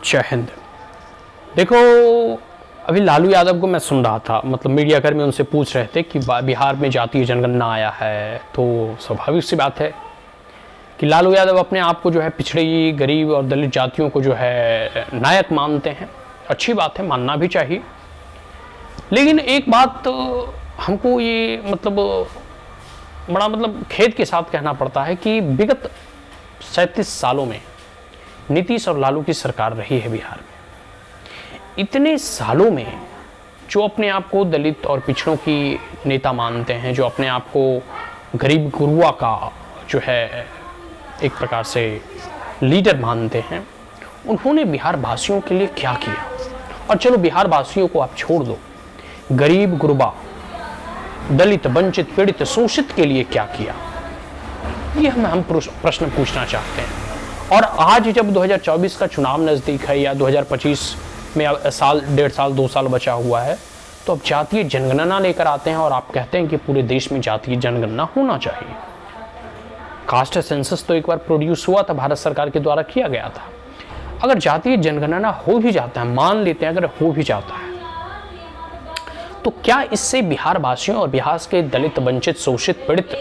जय हिंद। देखो, अभी लालू यादव को मैं सुन रहा था, मतलब मीडिया कर्मी उनसे पूछ रहे थे कि बिहार में जातीय जनगणना आया है, तो स्वाभाविक सी बात है कि लालू यादव अपने आप को जो है पिछड़ी, गरीब और दलित जातियों को जो है नायक मानते हैं। अच्छी बात है, मानना भी चाहिए। लेकिन एक बात तो हमको ये बड़ा खेद के साथ कहना पड़ता है कि विगत 37 सालों में नीतीश और लालू की सरकार रही है बिहार में। इतने सालों में जो अपने आप को दलित और पिछड़ों की नेता मानते हैं, जो अपने आप को गरीब गुरुआ का जो है एक प्रकार से लीडर मानते हैं, उन्होंने बिहार वासियों के लिए क्या किया? और चलो बिहार वासियों को आप छोड़ दो, गरीब गुरुबा, दलित, वंचित, पीड़ित, शोषित के लिए क्या किया? ये हम प्रश्न पूछना चाहते हैं। और आज जब 2024 का चुनाव नज़दीक है या 2025 में साल, 1.5 साल, 2 साल बचा हुआ है, तो अब जातीय जनगणना लेकर आते हैं और आप कहते हैं कि पूरे देश में जातीय जनगणना होना चाहिए। कास्ट सेंसस तो एक बार प्रोड्यूस हुआ था, भारत सरकार के द्वारा किया गया था। अगर जातीय जनगणना हो भी जाता है, मान लेते हैं अगर हो भी जाता है, तो क्या इससे बिहार वासियों और बिहार के दलित, वंचित, शोषित, पीड़ित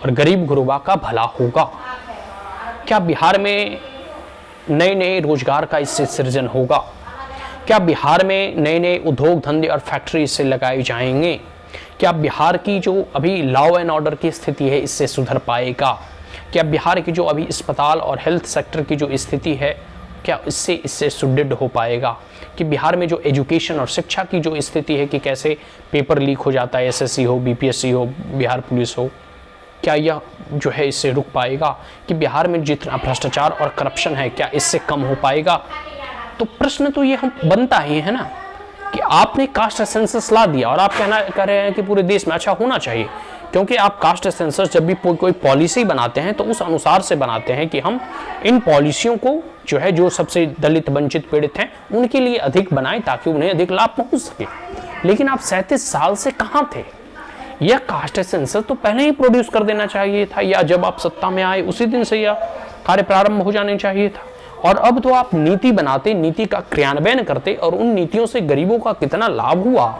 और गरीब गुरुबा का भला होगा? क्या बिहार में नए नए रोजगार का इससे सृजन होगा? क्या बिहार में नए नए उद्योग धंधे और फैक्ट्री इससे लगाए जाएंगे? क्या बिहार की जो अभी लॉ एंड ऑर्डर की स्थिति है इससे सुधर पाएगा? क्या बिहार की जो अभी अस्पताल और हेल्थ सेक्टर की जो स्थिति है, क्या इससे सुदृढ़ हो पाएगा? कि बिहार में जो एजुकेशन और शिक्षा की जो स्थिति है, कि कैसे पेपर लीक हो जाता है, एसएससी हो, बीपीएससी हो, बिहार पुलिस हो, क्या यह जो है इससे रुक पाएगा? कि बिहार में जितना भ्रष्टाचार और करप्शन है, क्या इससे कम हो पाएगा? तो प्रश्न तो ये हम बनता ही है ना कि आपने कास्ट सेंसस ला दिया और आप कह रहे हैं कि पूरे देश में अच्छा होना चाहिए, क्योंकि आप कास्ट सेंसस जब भी कोई पॉलिसी बनाते हैं तो उस अनुसार से बनाते हैं कि हम इन पॉलिसियों को जो है, जो सबसे दलित, वंचित, पीड़ित हैं, उनके लिए अधिक बनाएं ताकि उन्हें अधिक लाभ पहुंच सके। लेकिन आप 37 साल से कहाँ थे? यह कास्ट सेंसस तो पहले ही प्रोड्यूस कर देना चाहिए था, या जब आप सत्ता में आए उसी दिन से यह कार्य प्रारंभ हो जाने चाहिए था। और अब तो आप नीति बनाते, नीति का क्रियान्वयन करते और उन नीतियों से गरीबों का कितना लाभ हुआ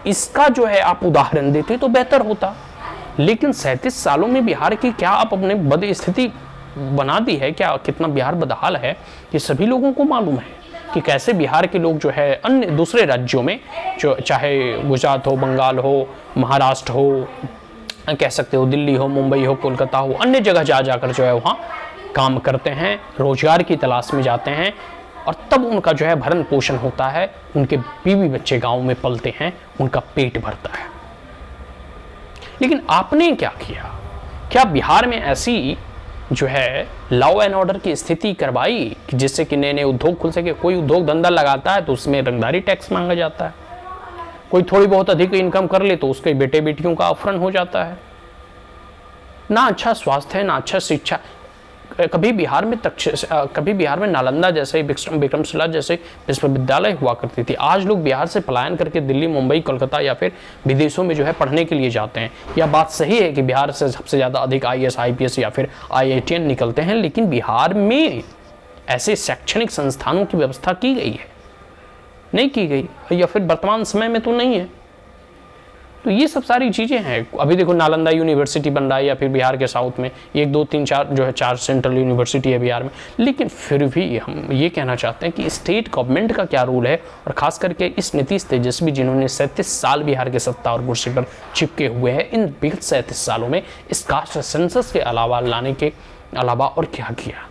इसका जो है आप उदाहरण देते तो बेहतर होता। लेकिन 37 सालों में बिहार की क्या आप अपने बद स्थिति बना दी है? क्या कितना बिहार बदहाल है ये सभी लोगों को मालूम है कि कैसे बिहार के लोग जो है अन्य दूसरे राज्यों में, जो चाहे गुजरात हो, बंगाल हो, महाराष्ट्र हो, कह सकते हो दिल्ली हो, मुंबई हो, कोलकाता हो, अन्य जगह जाकर जो है वहाँ काम करते हैं, रोजगार की तलाश में जाते हैं और तब उनका जो है भरण पोषण होता है, उनके बीवी बच्चे गांव में पलते हैं, उनका पेट भरता है। लेकिन आपने क्या किया? क्या बिहार में ऐसी जो है लॉ एंड ऑर्डर की स्थिति करवाई कि जिससे कि नए नए उद्योग खुल सके? कोई उद्योग धंधा लगाता है तो उसमें रंगदारी टैक्स मांगा जाता है, कोई थोड़ी बहुत अधिक इनकम कर ले तो उसके बेटे बेटियों का अपहरण हो जाता है। ना अच्छा स्वास्थ्य है, ना अच्छा शिक्षा। कभी बिहार में नालंदा जैसे, विक्रमशिला जैसे विश्वविद्यालय हुआ करती थी। आज लोग बिहार से पलायन करके दिल्ली, मुंबई, कोलकाता या फिर विदेशों में जो है पढ़ने के लिए जाते हैं। यह बात सही है कि बिहार से सबसे ज़्यादा अधिक आईएएस, आईपीएस या फिर आईआईटीएन निकलते हैं, लेकिन बिहार में ऐसे शैक्षणिक संस्थानों की व्यवस्था की गई है? नहीं की गई, या फिर वर्तमान समय में तो नहीं है। तो ये सब सारी चीज़ें हैं। अभी देखो नालंदा यूनिवर्सिटी बन रहा है, या फिर बिहार के साउथ में 1, 2, 3, 4 जो है 4 सेंट्रल यूनिवर्सिटी है बिहार में। लेकिन फिर भी हम ये कहना चाहते हैं कि स्टेट गवर्नमेंट का क्या रोल है, और खास करके इस नीतीश तेजस्वी जिन्होंने 37 साल बिहार के सत्ता और कुर्सी पर चिपके हुए हैं, इन विगत 37 सालों में इस कास्ट सेंसस के अलावा लाने के अलावा और क्या किया?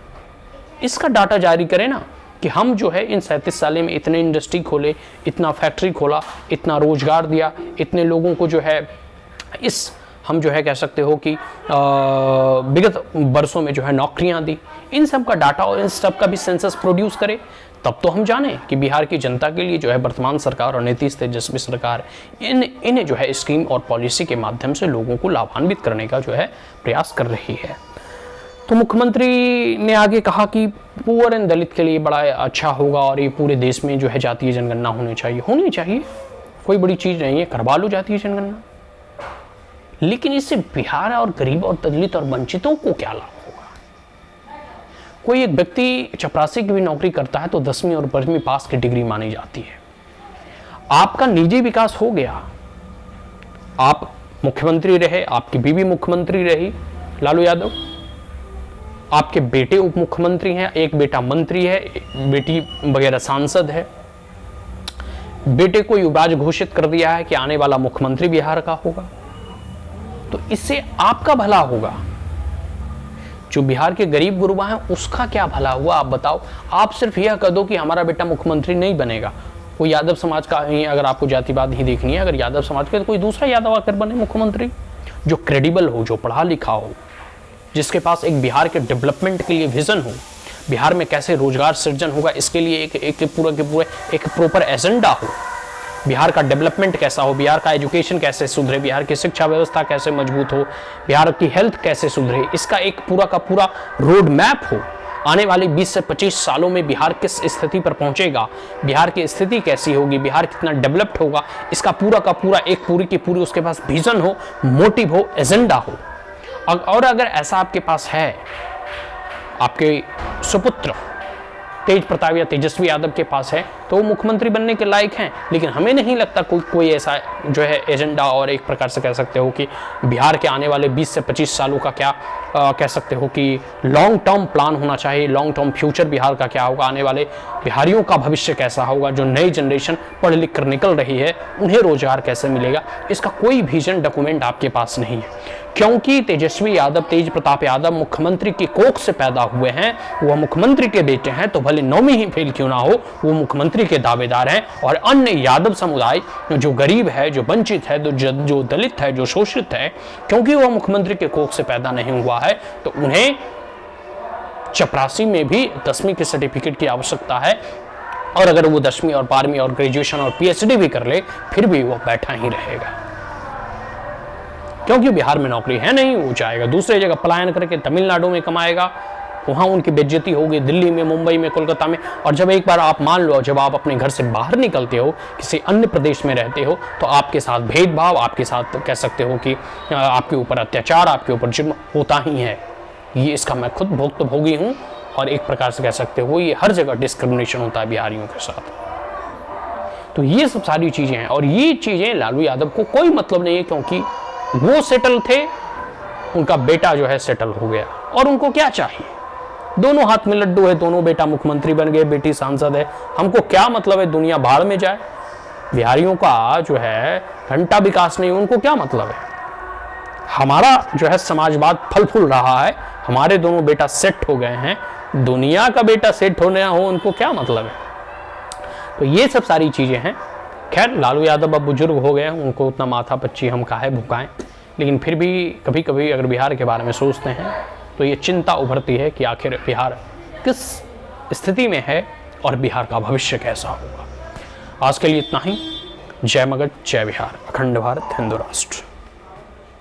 इसका डाटा जारी करें ना कि हम जो है इन 37 साल में इतने इंडस्ट्री खोले, इतना फैक्ट्री खोला, इतना रोजगार दिया, इतने लोगों को जो है हम जो है कह सकते हो कि विगत वर्षों में जो है नौकरियां दी। इन सब का डाटा और इन सब का भी सेंसस प्रोड्यूस करे, तब तो हम जाने कि बिहार की जनता के लिए जो है वर्तमान सरकार और नीतीश तेजस्वी सरकार इन्हें जो है स्कीम और पॉलिसी के माध्यम से लोगों को लाभान्वित करने का जो है प्रयास कर रही है। तो मुख्यमंत्री ने आगे कहा कि पुअर एंड दलित के लिए बड़ा अच्छा होगा और ये पूरे देश में जो है जातीय जनगणना होनी चाहिए, कोई बड़ी चीज़ नहीं है, करवा लो जातीय जनगणना। लेकिन इससे बिहार और गरीब और दलित और वंचितों को क्या लाभ होगा? कोई एक व्यक्ति चपरासी की भी नौकरी करता है तो 10वीं और 12वीं पास की डिग्री मानी जाती है। आपका निजी विकास हो गया, आप मुख्यमंत्री रहे, आपकी बीवी मुख्यमंत्री रही लालू यादव, आपके बेटे उप मुख्यमंत्री हैं, एक बेटा मंत्री है, बेटी वगैरह सांसद है, बेटे को युवराज घोषित कर दिया है कि आने वाला मुख्यमंत्री बिहार का होगा, तो इससे आपका भला होगा। जो बिहार के गरीब गुरबा हैं उसका क्या भला हुआ आप बताओ। आप सिर्फ यह कह दो कि हमारा बेटा मुख्यमंत्री नहीं बनेगा, कोई यादव समाज का ही, अगर आपको जातिवाद ही देखनी है, अगर यादव समाज का तो कोई दूसरा यादव आकर बने मुख्यमंत्री, जो क्रेडिबल हो, जो पढ़ा लिखा हो, जिसके पास एक बिहार के डेवलपमेंट के लिए विजन हो, बिहार में कैसे रोजगार सृजन होगा इसके लिए एक पूरा के पूरे एक प्रॉपर एजेंडा हो, बिहार का डेवलपमेंट कैसा हो, बिहार का एजुकेशन कैसे सुधरे, बिहार की शिक्षा व्यवस्था कैसे मजबूत हो, बिहार की हेल्थ कैसे सुधरे, इसका एक पूरा का पूरा रोड मैप हो। आने वाले 20 से 25 सालों में बिहार किस स्थिति पर पहुंचेगा, बिहार की स्थिति कैसी होगी, बिहार कितना डेवलप्ड होगा, इसका पूरा का पूरा एक पूरी की पूरी उसके पास विजन हो, मोटिव हो, एजेंडा हो। और अगर ऐसा आपके पास है, आपके सुपुत्र तेज प्रताप या तेजस्वी यादव के पास है, तो वो मुख्यमंत्री बनने के लायक हैं। लेकिन हमें नहीं लगता कोई ऐसा जो है एजेंडा, और एक प्रकार से कह सकते हो कि बिहार के आने वाले 20 से 25 सालों का क्या कह सकते हो कि लॉन्ग टर्म प्लान होना चाहिए, लॉन्ग टर्म फ्यूचर बिहार का क्या होगा, आने वाले बिहारियों का भविष्य कैसा होगा, जो नई जनरेशन पढ़ लिख कर निकल रही है उन्हें रोजगार कैसे मिलेगा, इसका कोई विजन डॉक्यूमेंट आपके पास नहीं है। क्योंकि तेजस्वी यादव, तेज प्रताप यादव मुख्यमंत्री की कोख से पैदा हुए हैं, वह मुख्यमंत्री के बेटे हैं, तो भले 9वीं ही फेल क्यों ना हो, वो मुख्यमंत्री के दावेदार हैं। और अन्य यादव समुदाय जो गरीब है, जो वंचित है, जो दलित है, जो शोषित है, क्योंकि वह मुख्यमंत्री के कोख से पैदा नहीं हुआ है, तो उन्हें चपरासी में भी 10वीं के सर्टिफिकेट की आवश्यकता है। और अगर वो 10वीं और 12वीं और ग्रेजुएशन और पीएचडी भी कर ले, फिर भी वो बैठा ही रहेगा, क्योंकि बिहार में नौकरी है नहीं। वो चाहेगा दूसरे जगह पलायन करके तमिलनाडु में कमाएगा, वहाँ उनकी बेइज्जती होगी, दिल्ली में, मुंबई में, कोलकाता में। और जब एक बार आप मान लो, जब आप अपने घर से बाहर निकलते हो, किसी अन्य प्रदेश में रहते हो, तो आपके साथ भेदभाव, आपके साथ कह सकते हो कि आपके ऊपर अत्याचार, आपके ऊपर जुर्म होता ही है। ये इसका मैं खुद भुक्तभोगी हूँ, और एक प्रकार से कह सकते हो ये हर जगह डिस्क्रिमिनेशन होता है बिहारियों के साथ। तो ये सब सारी चीज़ें हैं, और ये चीज़ें लालू यादव को कोई मतलब नहीं है, क्योंकि वो सेटल थे, उनका बेटा जो है सेटल हो गया, और उनको क्या चाहिए। दोनों हाथ में लड्डू है, दोनों बेटा मुख्यमंत्री बन गए, बेटी सांसद है, हमको क्या मतलब है, दुनिया भाड़ में जाए। बिहारियों का जो है घंटा विकास नहीं, उनको क्या मतलब है। हमारा जो है समाजवाद फल फूल रहा है, हमारे दोनों बेटा सेट हो गए हैं, दुनिया का बेटा सेट होने हो उनको क्या मतलब है। तो ये सब सारी चीजें हैं। खैर, लालू यादव अब बुजुर्ग हो गए हैं, उनको उतना माथा पच्ची हम काहे भुकाएं, लेकिन फिर भी कभी कभी अगर बिहार के बारे में सोचते हैं तो ये चिंता उभरती है कि आखिर बिहार किस स्थिति में है और बिहार का भविष्य कैसा होगा। आज के लिए इतना ही। जय मगध, जय बिहार, अखंड भारत, हिंदू राष्ट्र।